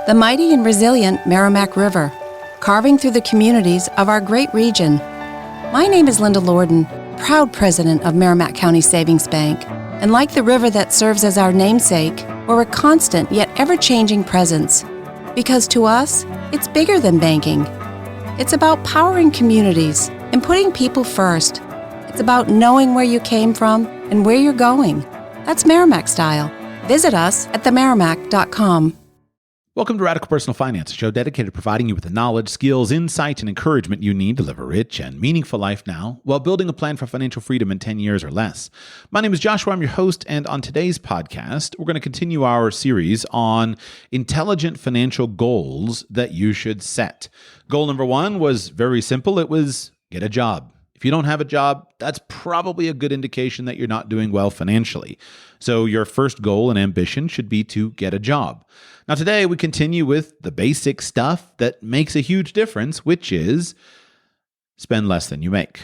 the mighty and resilient Merrimack River, carving through the communities of our great region. My name is Linda Lorden, proud president of Merrimack County Savings Bank, and like the river that serves as our namesake, we're a constant yet ever-changing presence. Because to us, it's bigger than banking. It's about powering communities and putting people first. It's about knowing where you came from and where you're going. That's Merrimack style. Visit us at themerrimack.com. Welcome to Radical Personal Finance, a show dedicated to providing you with the knowledge, skills, insight, and encouragement you need to live a rich and meaningful life now while building a plan for financial freedom in 10 years or less. My name is Joshua. I'm your host, and on today's podcast, we're going to continue our series on intelligent financial goals that you should set. Goal number one was very simple. It was get a job. If you don't have a job, that's probably a good indication that you're not doing well financially. So your first goal and ambition should be to get a job. Now today we continue with the basic stuff that makes a huge difference, which is spend less than you make.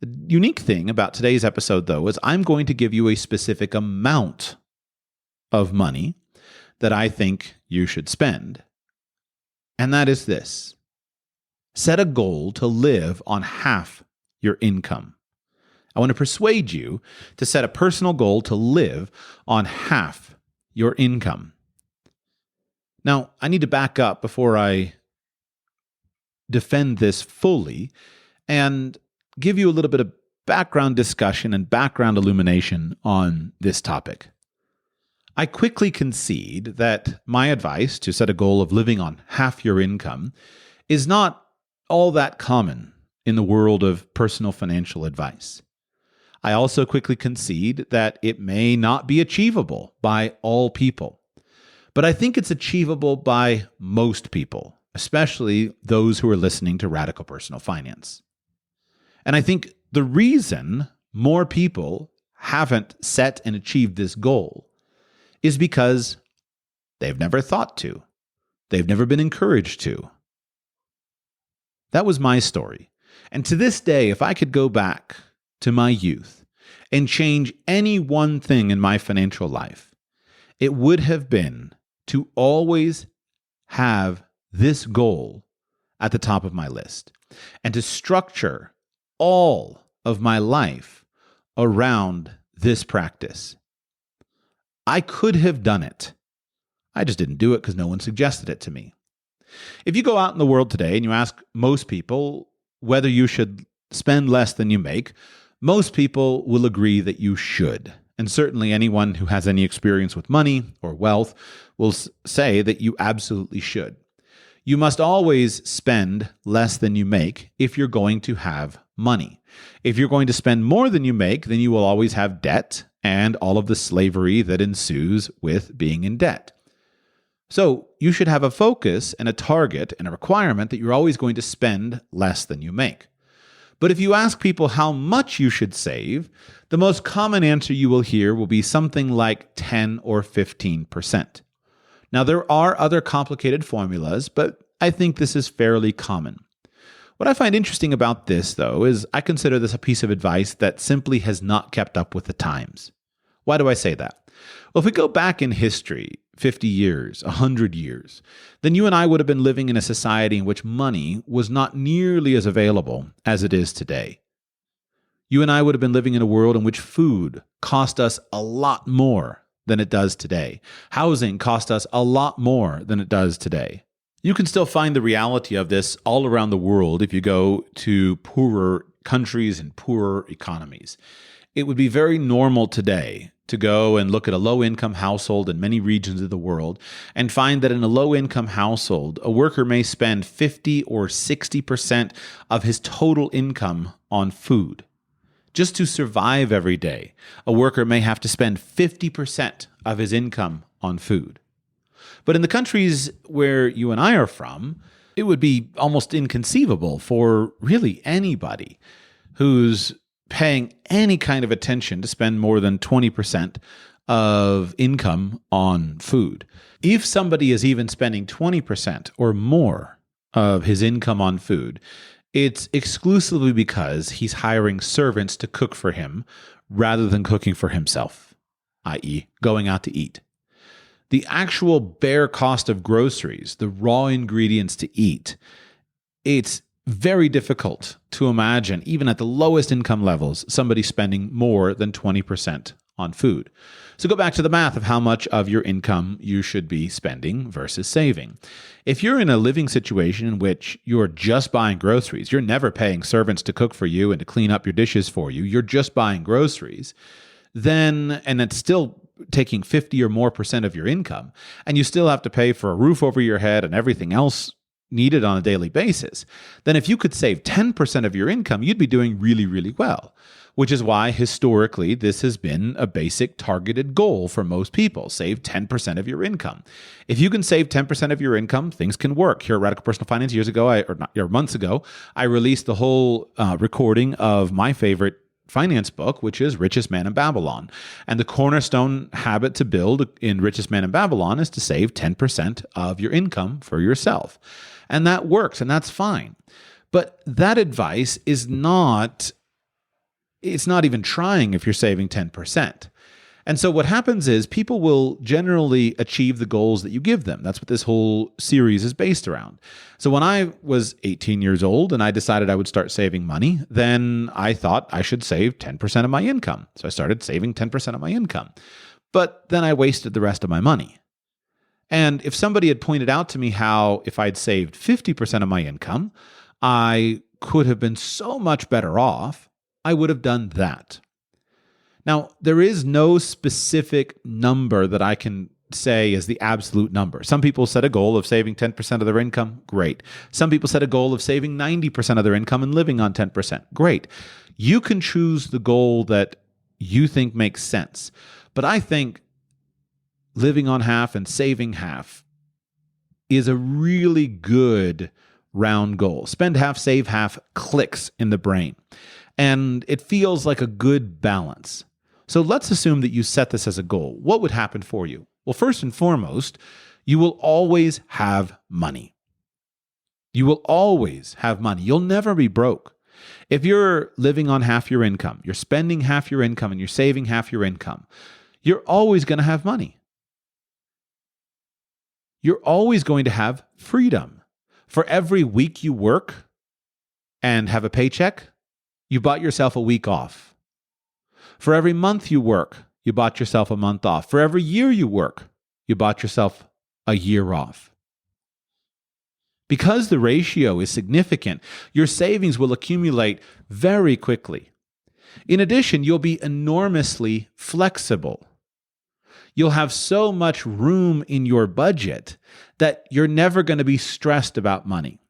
The unique thing about today's episode, though, is I'm going to give you a specific amount of money that I think you should spend. And that is this. Set a goal to live on half your income. I want to persuade you to set a personal goal to live on half your income. Now, I need to back up before I defend this fully and give you a little bit of background discussion and background illumination on this topic. I quickly concede that my advice to set a goal of living on half your income is not all that common in the world of personal financial advice. I also quickly concede that it may not be achievable by all people. But I think it's achievable by most people, especially those who are listening to Radical Personal Finance. And I think the reason more people haven't set and achieved this goal is because they've never thought to. They've never been encouraged to. That was my story. And to this day, if I could go back to my youth and change any one thing in my financial life, it would have been to always have this goal at the top of my list and to structure all of my life around this practice. I could have done it. I just didn't do it because no one suggested it to me. If you go out in the world today and you ask most people whether you should spend less than you make, most people will agree that you should. And certainly anyone who has any experience with money or wealth will say that you absolutely should. You must always spend less than you make if you're going to have money. If you're going to spend more than you make, then you will always have debt and all of the slavery that ensues with being in debt. So you should have a focus and a target and a requirement that you're always going to spend less than you make. But if you ask people how much you should save, the most common answer you will hear will be something like 10 or 15%. Now, there are other complicated formulas, but I think this is fairly common. What I find interesting about this, though, is I consider this a piece of advice that simply has not kept up with the times. Why do I say that? Well, if we go back in history, 50 years, 100 years, then you and I would have been living in a society in which money was not nearly as available as it is today. You and I would have been living in a world in which food cost us a lot more than it does today. Housing cost us a lot more than it does today. You can still find the reality of this all around the world if you go to poorer countries and poorer economies. It would be very normal today to go and look at a low-income household in many regions of the world and find that in a low-income household, a worker may spend 50 or 60% of his total income on food. Just to survive every day, a worker may have to spend 50% of his income on food. But in the countries where you and I are from, it would be almost inconceivable for really anybody who's paying any kind of attention to spend more than 20% of income on food. If somebody is even spending 20% or more of his income on food, it's exclusively because he's hiring servants to cook for him rather than cooking for himself, i.e., going out to eat. the actual bare cost of groceries, the raw ingredients to eat, it's very difficult to imagine, even at the lowest income levels, somebody spending more than 20% on food. So go back to the math of how much of your income you should be spending versus saving. If you're in a living situation in which you're just buying groceries, you're never paying servants to cook for you and to clean up your dishes for you, you're just buying groceries, then, and it's still taking 50 or more percent of your income, and you still have to pay for a roof over your head and everything else needed on a daily basis, then if you could save 10% of your income, you'd be doing really, really well. Which is why historically this has been a basic targeted goal for most people. Save 10% of your income. If you can save 10% of your income, things can work. Here at Radical Personal Finance months ago, I released the whole recording of my favorite finance book, which is Richest Man in Babylon. And the cornerstone habit to build in Richest Man in Babylon is to save 10% of your income for yourself. And that works, and that's fine. But that advice is not even trying if you're saving 10%. And so what happens is people will generally achieve the goals that you give them. That's what this whole series is based around. So when I was 18 years old and I decided I would start saving money, then I thought I should save 10% of my income. So I started saving 10% of my income. But then I wasted the rest of my money. And if somebody had pointed out to me how if I'd saved 50% of my income, I could have been so much better off, I would have done that. Now, there is no specific number that I can say is the absolute number. Some people set a goal of saving 10% of their income. Great. Some people set a goal of saving 90% of their income and living on 10%. Great. You can choose the goal that you think makes sense. But I think living on half and saving half is a really good round goal. Spend half, save half clicks in the brain. And it feels like a good balance. So let's assume that you set this as a goal. What would happen for you? Well, first and foremost, you will always have money. You will always have money. You'll never be broke. If you're living on half your income, you're spending half your income, and you're saving half your income, you're always going to have money. You're always going to have freedom. For every week you work and have a paycheck, you bought yourself a week off. For every month you work, you bought yourself a month off. For every year you work, you bought yourself a year off. Because the ratio is significant, your savings will accumulate very quickly. In addition, you'll be enormously flexible. You'll have so much room in your budget that you're never going to be stressed about money.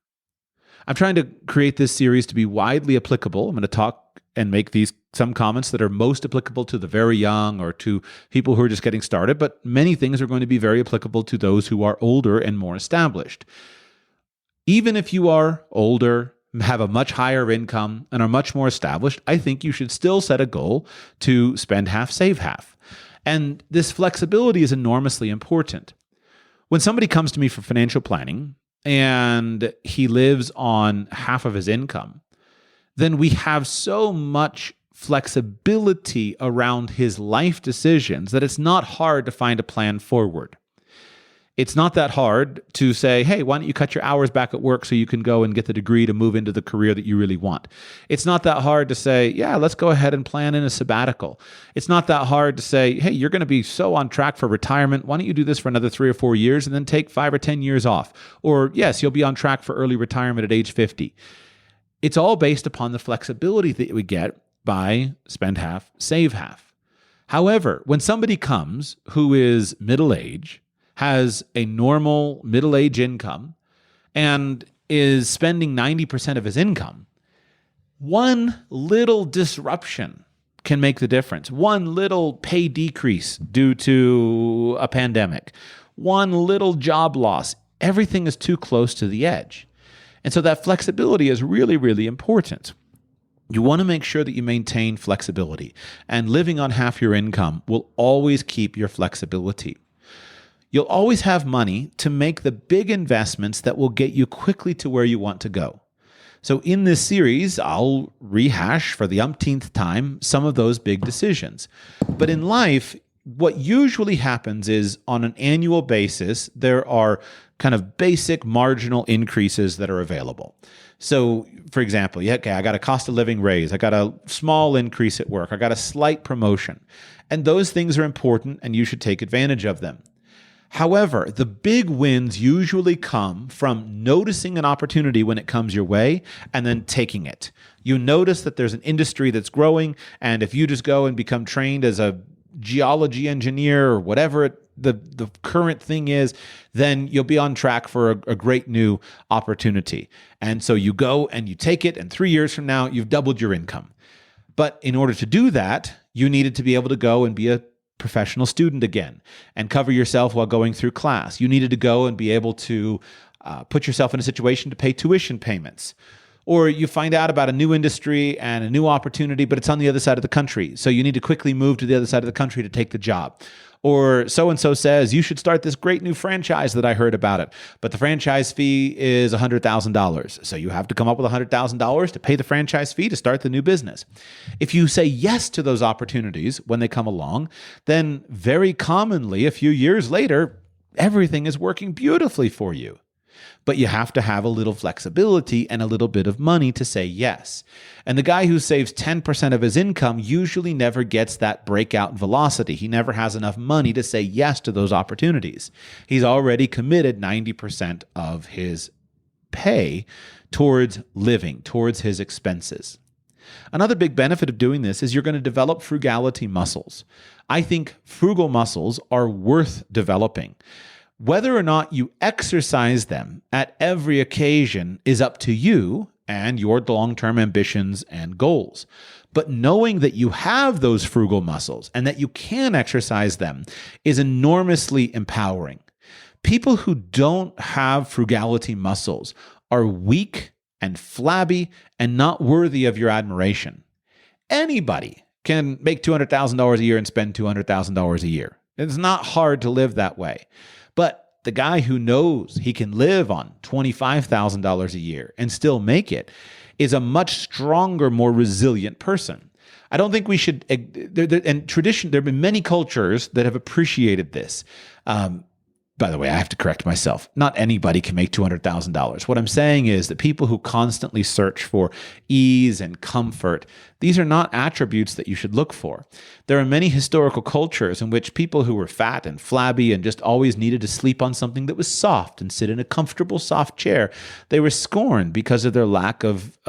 I'm trying to create this series to be widely applicable. I'm going to talk and make some comments that are most applicable to the very young or to people who are just getting started, but many things are going to be very applicable to those who are older and more established. Even if you are older, have a much higher income, and are much more established, I think you should still set a goal to spend half, save half. And this flexibility is enormously important. When somebody comes to me for financial planning and he lives on half of his income, then we have so much flexibility around his life decisions that it's not hard to find a plan forward. It's not that hard to say, hey, why don't you cut your hours back at work so you can go and get the degree to move into the career that you really want? It's not that hard to say, yeah, let's go ahead and plan in a sabbatical. It's not that hard to say, hey, you're going to be so on track for retirement. Why don't you do this for another 3 or 4 years and then take 5 or 10 years off? Or yes, you'll be on track for early retirement at age 50. It's all based upon the flexibility that we get by spend half, save half. However, when somebody comes who is middle-aged, has a normal middle-age income, and is spending 90% of his income, one little disruption can make the difference. One little pay decrease due to a pandemic, one little job loss, everything is too close to the edge. And so that flexibility is really, really important. You want to make sure that you maintain flexibility, and living on half your income will always keep your flexibility. You'll always have money to make the big investments that will get you quickly to where you want to go. So in this series, I'll rehash for the umpteenth time some of those big decisions. But in life, what usually happens is on an annual basis, there are kind of basic marginal increases that are available. So, for example, I got a cost of living raise. I got a small increase at work. I got a slight promotion. And those things are important and you should take advantage of them. However, the big wins usually come from noticing an opportunity when it comes your way and then taking it. You notice that there's an industry that's growing, and if you just go and become trained as a geology engineer or whatever the current thing is, then you'll be on track for a great new opportunity. And so you go and you take it, and 3 years from now, you've doubled your income. But in order to do that, you needed to be able to go and be a professional student again and cover yourself while going through class. You needed to go and be able to put yourself in a situation to pay tuition payments. Or you find out about a new industry and a new opportunity, but it's on the other side of the country. So you need to quickly move to the other side of the country to take the job. Or so-and-so says, you should start this great new franchise that I heard about it, but the franchise fee is $100,000. So you have to come up with $100,000 to pay the franchise fee to start the new business. If you say yes to those opportunities when they come along, then very commonly, a few years later, everything is working beautifully for you. But you have to have a little flexibility and a little bit of money to say yes. And the guy who saves 10% of his income usually never gets that breakout velocity. He never has enough money to say yes to those opportunities. He's already committed 90% of his pay towards living, towards his expenses. Another big benefit of doing this is you're going to develop frugality muscles. I think frugal muscles are worth developing. Whether or not you exercise them at every occasion is up to you and your long-term ambitions and goals. But knowing that you have those frugal muscles and that you can exercise them is enormously empowering. People who don't have frugality muscles are weak and flabby and not worthy of your admiration. Anybody can make $200,000 a year and spend $200,000 a year. It's not hard to live that way. But the guy who knows he can live on $25,000 a year and still make it is a much stronger, more resilient person. I don't think we should, and tradition, there have been many cultures that have appreciated this. By the way, I have to correct myself. Not anybody can make $200,000. What I'm saying is that people who constantly search for ease and comfort, these are not attributes that you should look for. There are many historical cultures in which people who were fat and flabby and just always needed to sleep on something that was soft and sit in a comfortable, soft chair, they were scorned because of their lack of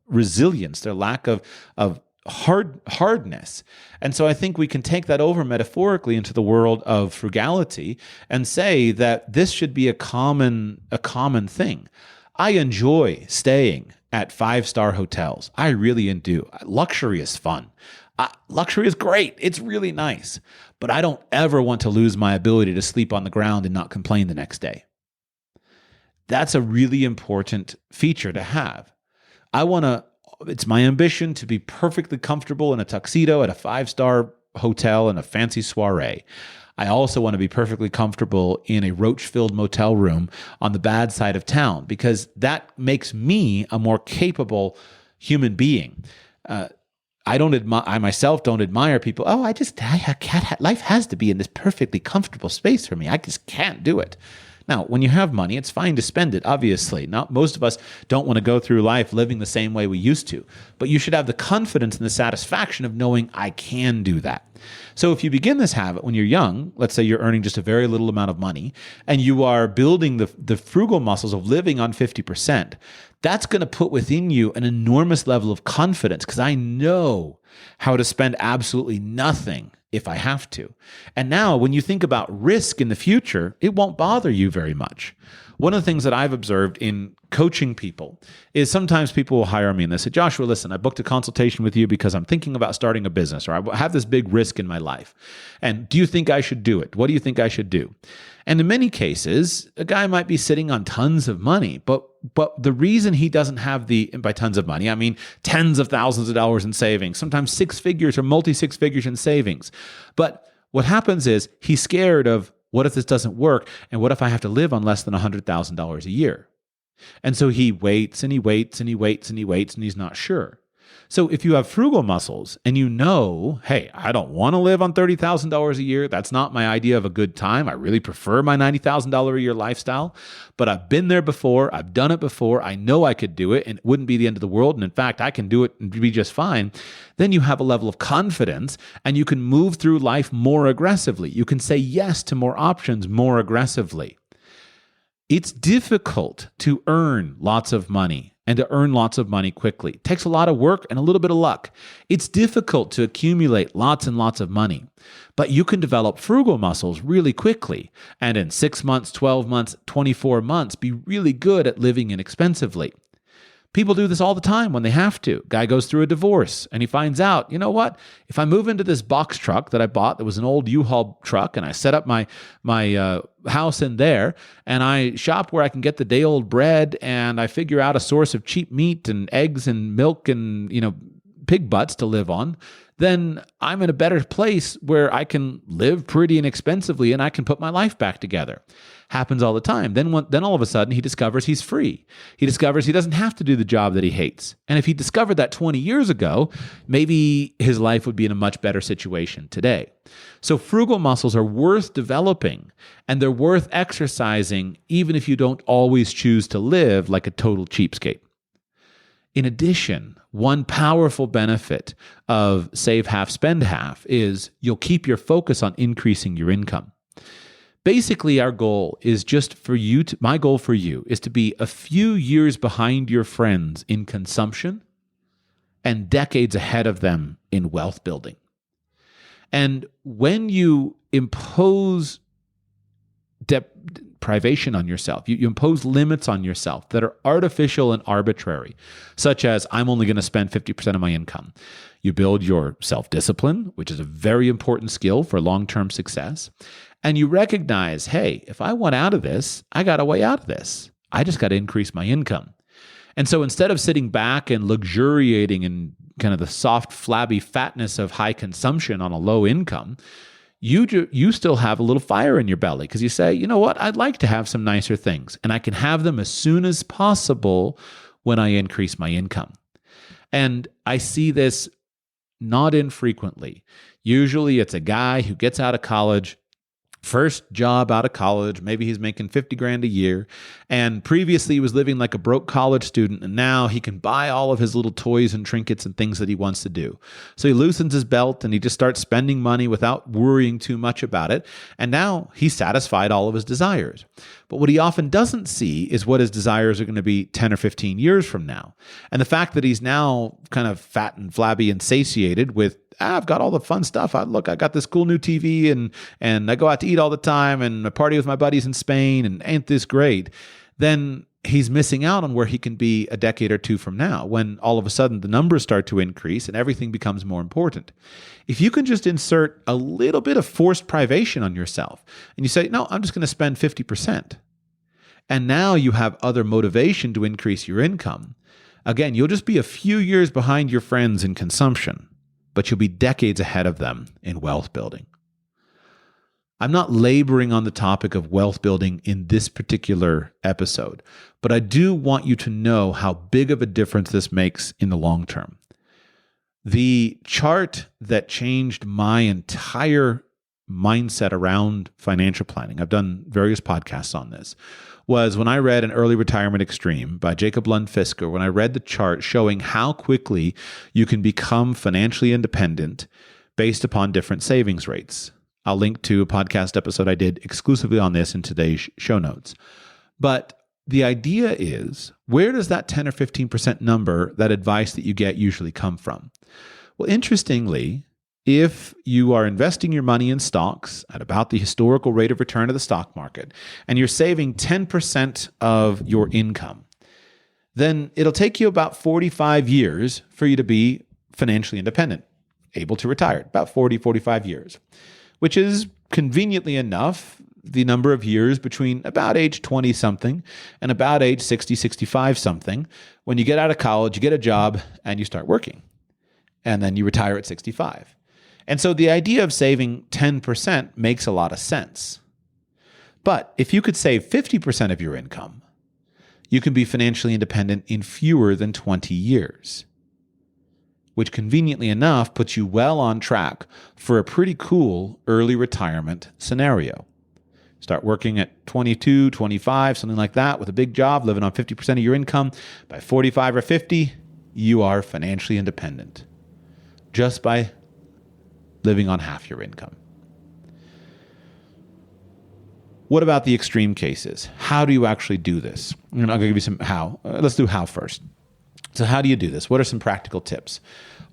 resilience, their lack of hardness. And so I think we can take that over metaphorically into the world of frugality and say that this should be a common thing. I enjoy staying at 5-star hotels. I really do. Luxury is fun. Luxury is great. It's really nice. But I don't ever want to lose my ability to sleep on the ground and not complain the next day. That's a really important feature to have. It's my ambition to be perfectly comfortable in a tuxedo at a 5-star hotel in a fancy soiree. I also want to be perfectly comfortable in a roach-filled motel room on the bad side of town because that makes me a more capable human being. I myself don't admire people. Life has to be in this perfectly comfortable space for me. I just can't do it. Now, when you have money, it's fine to spend it, obviously. Most of us don't want to go through life living the same way we used to. But you should have the confidence and the satisfaction of knowing I can do that. So if you begin this habit when you're young, let's say you're earning just a very little amount of money, and you are building the frugal muscles of living on 50%, that's going to put within you an enormous level of confidence because I know how to spend absolutely nothing if I have to. And now when you think about risk in the future, it won't bother you very much. One of the things that I've observed in coaching people is sometimes people will hire me and they say, Joshua, listen, I booked a consultation with you because I'm thinking about starting a business or I have this big risk in my life. And do you think I should do it? What do you think I should do? And in many cases, a guy might be sitting on tons of money, but the reason he doesn't have by tons of money, I mean tens of thousands of dollars in savings, sometimes 6 figures or multi-6 figures in savings. But what happens is he's scared of what if this doesn't work? And what if I have to live on less than $100,000 a year? And so he waits and he waits and he waits and he waits and he's not sure. So if you have frugal muscles and you know, hey, I don't want to live on $30,000 a year. That's not my idea of a good time. I really prefer my $90,000 a year lifestyle, but I've been there before. I've done it before. I know I could do it and it wouldn't be the end of the world. And in fact, I can do it and be just fine. Then you have a level of confidence and you can move through life more aggressively. You can say yes to more options more aggressively. It's difficult to earn lots of money and to earn lots of money quickly. It takes a lot of work and a little bit of luck. It's difficult to accumulate lots and lots of money, but you can develop frugal muscles really quickly and in 6 months, 12 months, 24 months, be really good at living inexpensively. People do this all the time when they have to. Guy goes through a divorce and he finds out, you know what? If I move into this box truck that I bought that was an old U-Haul truck and I set up my house in there and I shop where I can get the day-old bread and I figure out a source of cheap meat and eggs and milk and, pig butts to live on, then I'm in a better place where I can live pretty inexpensively and I can put my life back together. Happens all the time. Then all of a sudden he discovers he's free. He discovers he doesn't have to do the job that he hates. And if he discovered that 20 years ago, maybe his life would be in a much better situation today. So frugal muscles are worth developing and they're worth exercising even if you don't always choose to live like a total cheapskate. In addition, one powerful benefit of save half, spend half is you'll keep your focus on increasing your income. Basically, our goal is my goal for you is to be a few years behind your friends in consumption and decades ahead of them in wealth building. And when you impose privation on yourself, you impose limits on yourself that are artificial and arbitrary, such as I'm only going to spend 50% of my income. You build your self-discipline, which is a very important skill for long-term success. And you recognize, hey, if I want out of this, I got a way out of this. I just got to increase my income. And so instead of sitting back and luxuriating in kind of the soft, flabby fatness of high consumption on a low income, you still have a little fire in your belly because you say, you know what, I'd like to have some nicer things and I can have them as soon as possible when I increase my income. And I see this not infrequently. Usually it's a guy who gets out of college, first job out of college, maybe he's making $50,000 a year, and previously he was living like a broke college student, and now he can buy all of his little toys and trinkets and things that he wants to do. So he loosens his belt and he just starts spending money without worrying too much about it, and now he's satisfied all of his desires. But what he often doesn't see is what his desires are going to be 10 or 15 years from now. And the fact that he's now kind of fat and flabby and satiated with, I've got all the fun stuff. I got this cool new TV and I go out to eat all the time and I party with my buddies in Spain and ain't this great? Then he's missing out on where he can be a decade or two from now when all of a sudden the numbers start to increase and everything becomes more important. If you can just insert a little bit of forced privation on yourself and you say, no, I'm just going to spend 50%. And now you have other motivation to increase your income. Again, you'll just be a few years behind your friends in consumption, but you'll be decades ahead of them in wealth building. I'm not laboring on the topic of wealth building in this particular episode, but I do want you to know how big of a difference this makes in the long term. The chart that changed my entire mindset around financial planning, I've done various podcasts on this, was when I read An Early Retirement Extreme by Jacob Lund Fisker, when I read the chart showing how quickly you can become financially independent based upon different savings rates. I'll link to a podcast episode I did exclusively on this in today's show notes. But the idea is, where does that 10 or 15% number, that advice that you get, usually come from? Well, interestingly, if you are investing your money in stocks at about the historical rate of return of the stock market, and you're saving 10% of your income, then it'll take you about 45 years for you to be financially independent, able to retire, about 40, 45 years, which is conveniently enough the number of years between about age 20-something and about age 60, 65-something. When you get out of college, you get a job, and you start working. And then you retire at 65. And so the idea of saving 10% makes a lot of sense. But if you could save 50% of your income, you can be financially independent in fewer than 20 years. which conveniently enough puts you well on track for a pretty cool early retirement scenario. Start working at 22, 25, something like that, with a big job, living on 50% of your income. By 45 or 50, you are financially independent just by living on half your income. What about the extreme cases? How do you actually do this? I'm going to give you some how. Let's do how first. So how do you do this? What are some practical tips?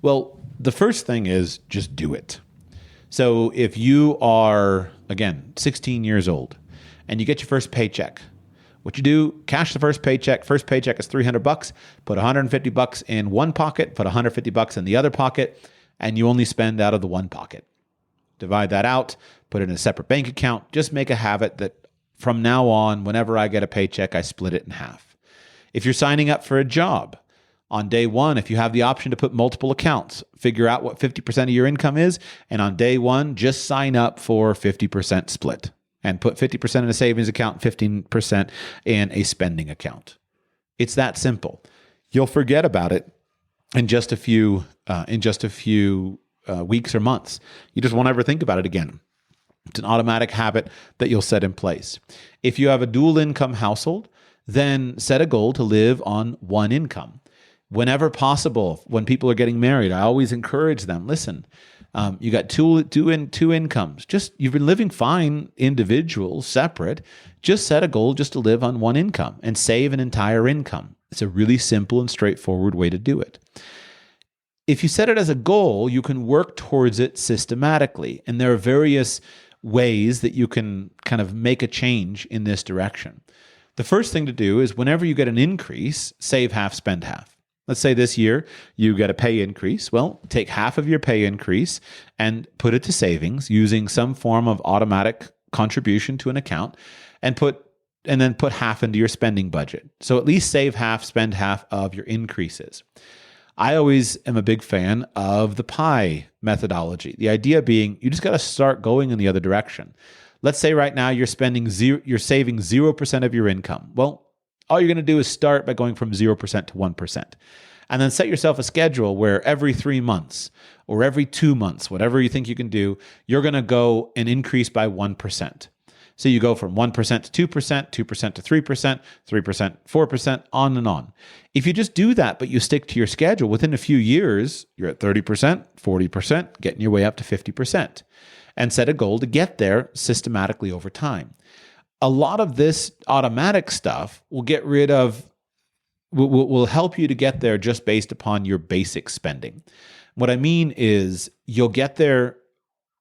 Well, the first thing is just do it. So if you are, again, 16 years old and you get your first paycheck, what you do, cash the first paycheck. First paycheck is $300. Put $150 in one pocket, put $150 in the other pocket, and you only spend out of the one pocket. Divide that out, put it in a separate bank account. Just make a habit that from now on, whenever I get a paycheck, I split it in half. If you're signing up for a job, on day one, if you have the option to put multiple accounts, figure out what 50% of your income is, and on day one, just sign up for 50% split and put 50% in a savings account, 15% in a spending account. It's that simple. You'll forget about it in just a few weeks or months. You just won't ever think about it again. It's an automatic habit that you'll set in place. If you have a dual income household, then set a goal to live on one income. Whenever possible, when people are getting married, I always encourage them, listen, you got two incomes. You've been living fine, individual, separate. Just set a goal just to live on one income and save an entire income. It's a really simple and straightforward way to do it. If you set it as a goal, you can work towards it systematically. And there are various ways that you can kind of make a change in this direction. The first thing to do is whenever you get an increase, save half, spend half. Let's say this year you get a pay increase. Well, take half of your pay increase and put it to savings using some form of automatic contribution to an account and then put half into your spending budget. So at least save half, spend half of your increases. I always am a big fan of the pie methodology. The idea being you just got to start going in the other direction. Let's say right now you're saving 0% of your income. Well, all you're going to do is start by going from 0% to 1%. And then set yourself a schedule where every 3 months or every 2 months, whatever you think you can do, you're going to go and increase by 1%. So you go from 1% to 2%, 2% to 3%, 3%, 4%, on and on. If you just do that, but you stick to your schedule, within a few years, you're at 30%, 40%, getting your way up to 50%. And set a goal to get there systematically over time. A lot of this automatic stuff will help you to get there just based upon your basic spending. What I mean is you'll get there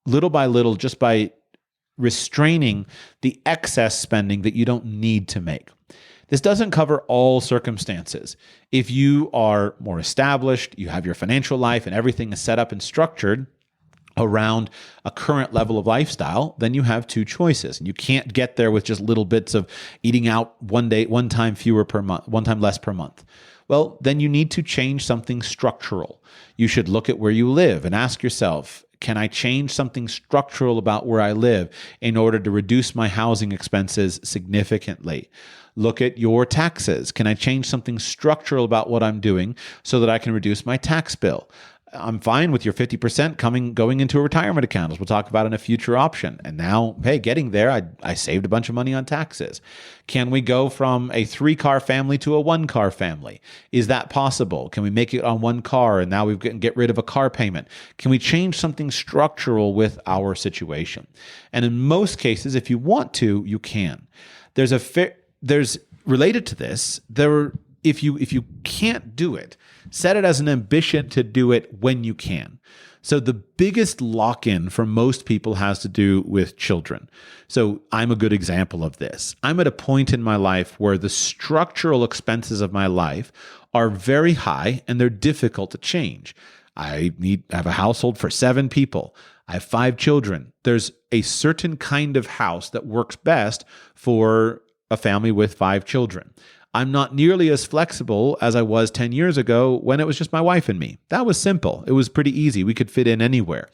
little by little just by restraining the excess spending that you don't need to make. This doesn't cover all circumstances. If you are more established, you have your financial life and everything is set up and structured around a current level of lifestyle, then you have two choices. And you can't get there with just little bits of eating out one time less per month. Well, then you need to change something structural. You should look at where you live and ask yourself, can I change something structural about where I live in order to reduce my housing expenses significantly? Look at your taxes. Can I change something structural about what I'm doing so that I can reduce my tax bill? I'm fine with your 50% going into a retirement account, as we'll talk about in a future option. And now, hey, getting there, I saved a bunch of money on taxes. Can we go from a 3-car family to a 1-car family? Is that possible? Can we make it on 1 car and now we can get rid of a car payment? Can we change something structural with our situation? And in most cases, if you want to, you can. There's related to this, if you can't do it, set it as an ambition to do it when you can. So the biggest lock-in for most people has to do with children. So I'm a good example of this. I'm at a point in my life where the structural expenses of my life are very high and they're difficult to change. I have a household for 7 people. I have 5 children. There's a certain kind of house that works best for a family with 5 children. I'm not nearly as flexible as I was 10 years ago when it was just my wife and me. That was simple. It was pretty easy. We could fit in anywhere.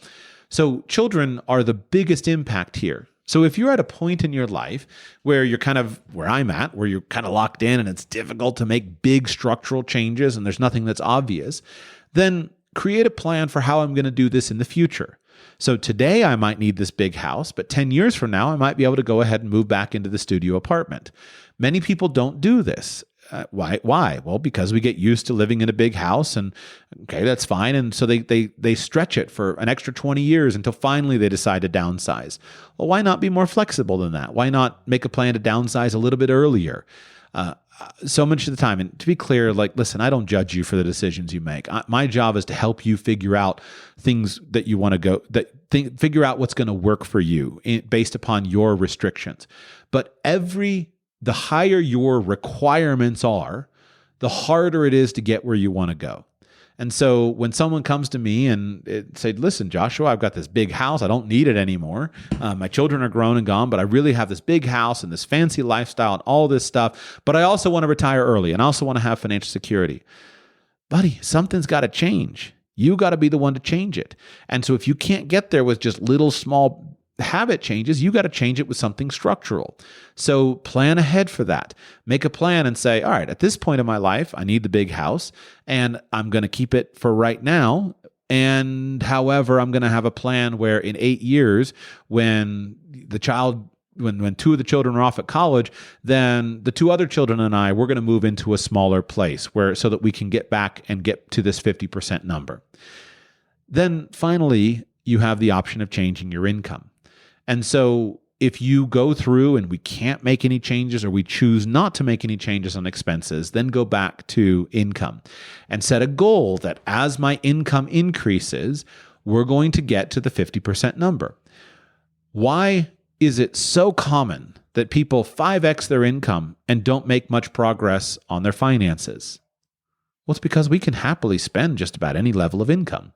So children are the biggest impact here. So if you're at a point in your life where you're kind of where I'm at, where you're kind of locked in and it's difficult to make big structural changes and there's nothing that's obvious, then create a plan for how I'm going to do this in the future. So today I might need this big house, but 10 years from now, I might be able to go ahead and move back into the studio apartment. Many people don't do this. Why? Well, because we get used to living in a big house, and okay, that's fine. And so they stretch it for an extra 20 years until finally they decide to downsize. Well, why not be more flexible than that? Why not make a plan to downsize a little bit earlier? So much of the time, and to be clear, listen, I don't judge you for the decisions you make. My job is to help you figure out things that you want to go, figure out what's going to work for you based upon your restrictions. But the higher your requirements are, the harder it is to get where you want to go. And so when someone comes to me and say, listen, Joshua, I've got this big house. I don't need it anymore. My children are grown and gone, but I really have this big house and this fancy lifestyle and all this stuff. But I also want to retire early and I also want to have financial security. Buddy, something's got to change. You got to be the one to change it. And so if you can't get there with just little small habit changes, you got to change it with something structural. So plan ahead for that. Make a plan and say, all right, at this point in my life, I need the big house and I'm going to keep it for right now. And however, I'm going to have a plan where in 8 years, when when two of the children are off at college, then the two other children and we're going to move into a smaller place so that we can get back and get to this 50% number. Then finally, you have the option of changing your income. And so if you go through and we can't make any changes or we choose not to make any changes on expenses, then go back to income and set a goal that as my income increases, we're going to get to the 50% number. Why is it so common that people 5x their income and don't make much progress on their finances? Well, it's because we can happily spend just about any level of income.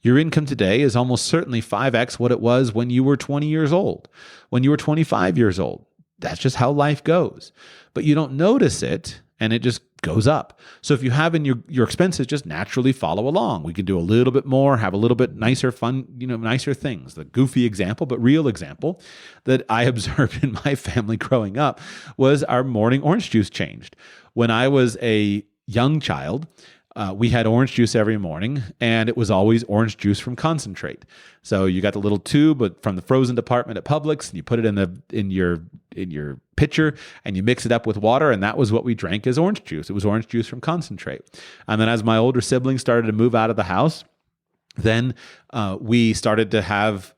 Your income today is almost certainly 5x what it was when you were 20 years old, when you were 25 years old. That's just how life goes. But you don't notice it, and it just goes up. So if you have in your expenses, just naturally follow along. We can do a little bit more, have a little bit nicer, fun, nicer things. The goofy example, but real example that I observed in my family growing up was our morning orange juice changed. When I was a young child, we had orange juice every morning, and it was always orange juice from concentrate. So you got the little tube from the frozen department at Publix, and you put it in your pitcher, and you mix it up with water, and that was what we drank as orange juice. It was orange juice from concentrate. And then as my older siblings started to move out of the house, then we started to have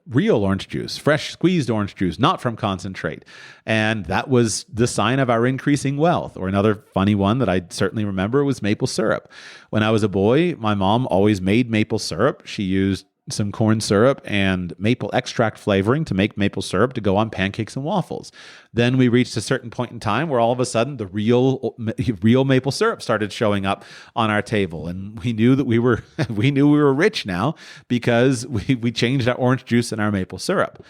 real orange juice, fresh squeezed orange juice, not from concentrate. And that was the sign of our increasing wealth. Or another funny one that I certainly remember was maple syrup. When I was a boy, my mom always made maple syrup. She used some corn syrup and maple extract flavoring to make maple syrup to go on pancakes and waffles. Then we reached a certain point in time where all of a sudden the real maple syrup started showing up on our table, and we knew that we were rich now because we changed our orange juice and our maple syrup.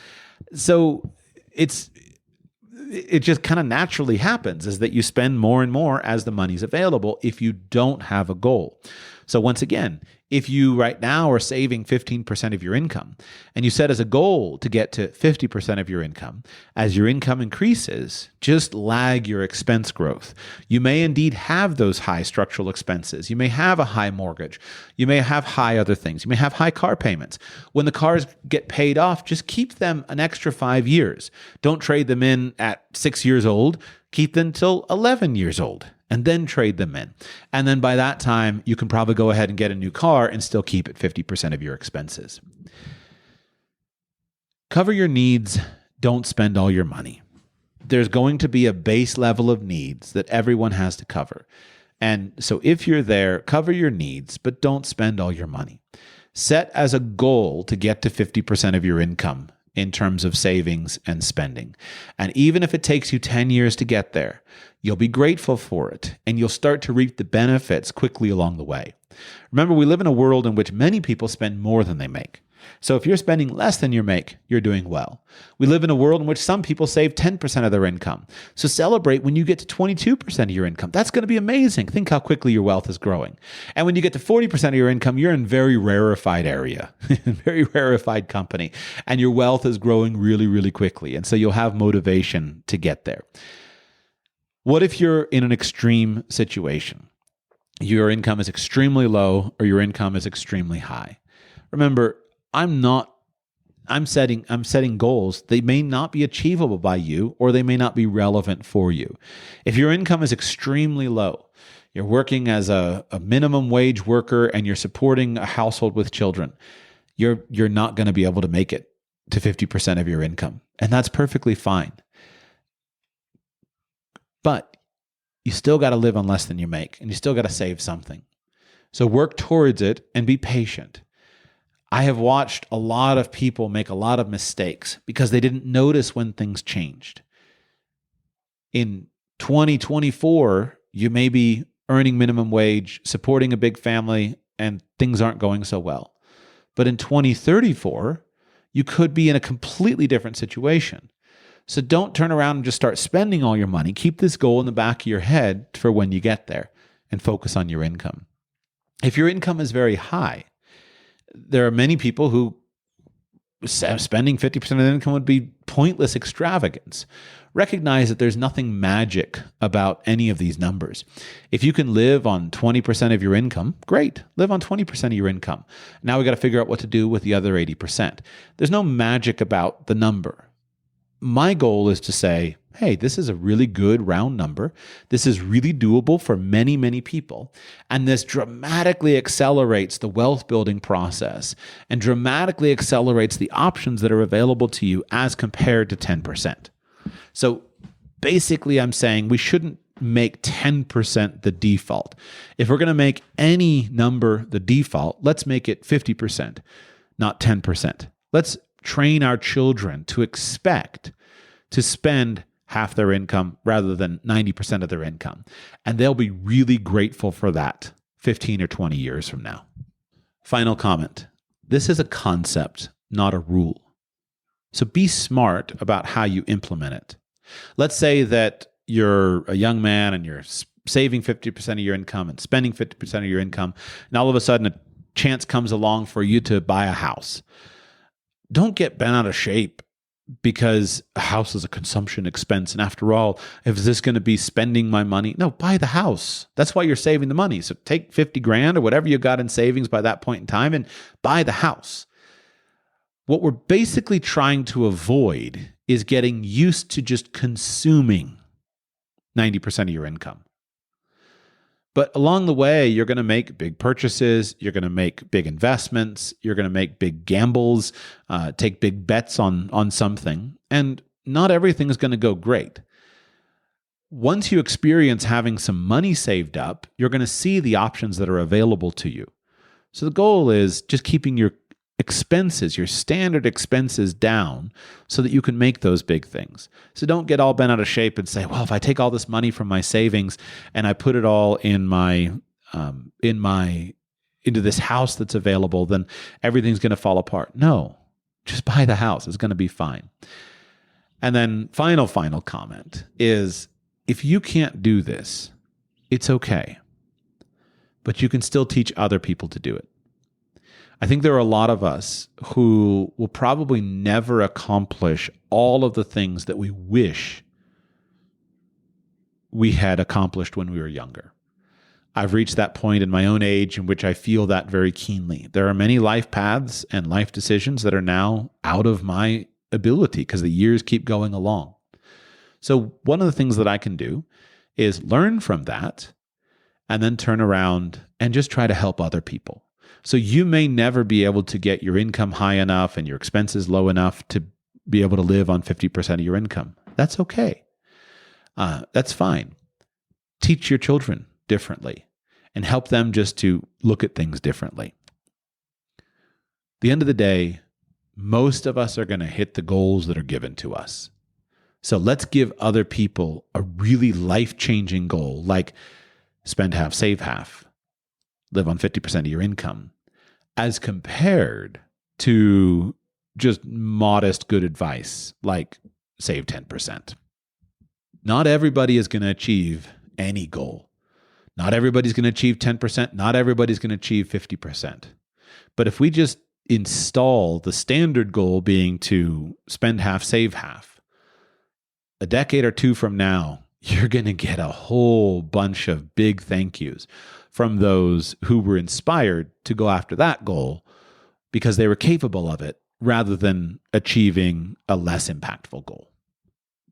So it just kind of naturally happens, is that you spend more and more as the money's available if you don't have a goal. So once again, if you right now are saving 15% of your income and you set as a goal to get to 50% of your income, as your income increases, just lag your expense growth. You may indeed have those high structural expenses. You may have a high mortgage. You may have high other things. You may have high car payments. When the cars get paid off, just keep them an extra 5 years. Don't trade them in at 6 years old. Keep them till 11 years old, and then trade them in. And then by that time, you can probably go ahead and get a new car and still keep it 50% of your expenses. Cover your needs. Don't spend all your money. There's going to be a base level of needs that everyone has to cover. And so if you're there, cover your needs, but don't spend all your money. Set as a goal to get to 50% of your income in terms of savings and spending. And even if it takes you 10 years to get there, you'll be grateful for it, and you'll start to reap the benefits quickly along the way. Remember, we live in a world in which many people spend more than they make. So if you're spending less than you make, you're doing well. We live in a world in which some people save 10% of their income. So celebrate when you get to 22% of your income. That's going to be amazing. Think how quickly your wealth is growing. And when you get to 40% of your income, you're in very rarefied area, very rarefied company, and your wealth is growing really, really quickly. And so you'll have motivation to get there. What if you're in an extreme situation? your income is extremely low or your income is extremely high. Remember, I'm setting goals. They may not be achievable by you, or they may not be relevant for you. If your income is extremely low, you're working as a minimum wage worker and you're supporting a household with children, you're not going to be able to make it to 50% of your income. And that's perfectly fine. But you still got to live on less than you make, and you still got to save something. So work towards it and be patient. I have watched a lot of people make a lot of mistakes because they didn't notice when things changed. In 2024, you may be earning minimum wage, supporting a big family, and things aren't going so well. But in 2034, you could be in a completely different situation. So don't turn around and just start spending all your money. Keep this goal in the back of your head for when you get there and focus on your income. If your income is very high, there are many people who spending 50% of their income would be pointless extravagance. Recognize that there's nothing magic about any of these numbers. If you can live on 20% of your income, great. Live on 20% of your income. Now we got to figure out what to do with the other 80%. There's no magic about the number. My goal is to say, hey, this is a really good round number. This is really doable for many, many people. And this dramatically accelerates the wealth building process and dramatically accelerates the options that are available to you as compared to 10%. So basically, I'm saying we shouldn't make 10% the default. If we're going to make any number the default, let's make it 50%, not 10%. Let's train our children to expect to spend half their income rather than 90% of their income. And they'll be really grateful for that 15 or 20 years from now. Final comment. This is a concept, not a rule. So be smart about how you implement it. Let's say that you're a young man and you're saving 50% of your income and spending 50% of your income, and all of a sudden a chance comes along for you to buy a house. Don't get bent out of shape because a house is a consumption expense. And after all, if is this going to be spending my money? No, buy the house. That's why you're saving the money. So take 50 grand or whatever you got in savings by that point in time and buy the house. What we're basically trying to avoid is getting used to just consuming 90% of your income. But along the way, you're going to make big purchases, you're going to make big investments, you're going to make big gambles, take big bets on something, and not everything is going to go great. Once you experience having some money saved up, you're going to see the options that are available to you. So the goal is just keeping your expenses, your standard expenses down so that you can make those big things. So don't get all bent out of shape and say, well, if I take all this money from my savings and I put it all into this house that's available, then everything's going to fall apart. No, just buy the house. It's going to be fine. And then final comment is, if you can't do this, it's okay, but you can still teach other people to do it. I think there are a lot of us who will probably never accomplish all of the things that we wish we had accomplished when we were younger. I've reached that point in my own age in which I feel that very keenly. There are many life paths and life decisions that are now out of my ability because the years keep going along. So one of the things that I can do is learn from that and then turn around and just try to help other people. So you may never be able to get your income high enough and your expenses low enough to be able to live on 50% of your income. That's okay. That's fine. Teach your children differently and help them just to look at things differently. At the end of the day, most of us are going to hit the goals that are given to us. So let's give other people a really life-changing goal, like spend half, save half, live on 50% of your income, as compared to just modest good advice, like save 10%. Not everybody is going to achieve any goal. Not everybody's going to achieve 10%. Not everybody's going to achieve 50%. But if we just install the standard goal being to spend half, save half, a decade or two from now, you're going to get a whole bunch of big thank yous from those who were inspired to go after that goal because they were capable of it rather than achieving a less impactful goal.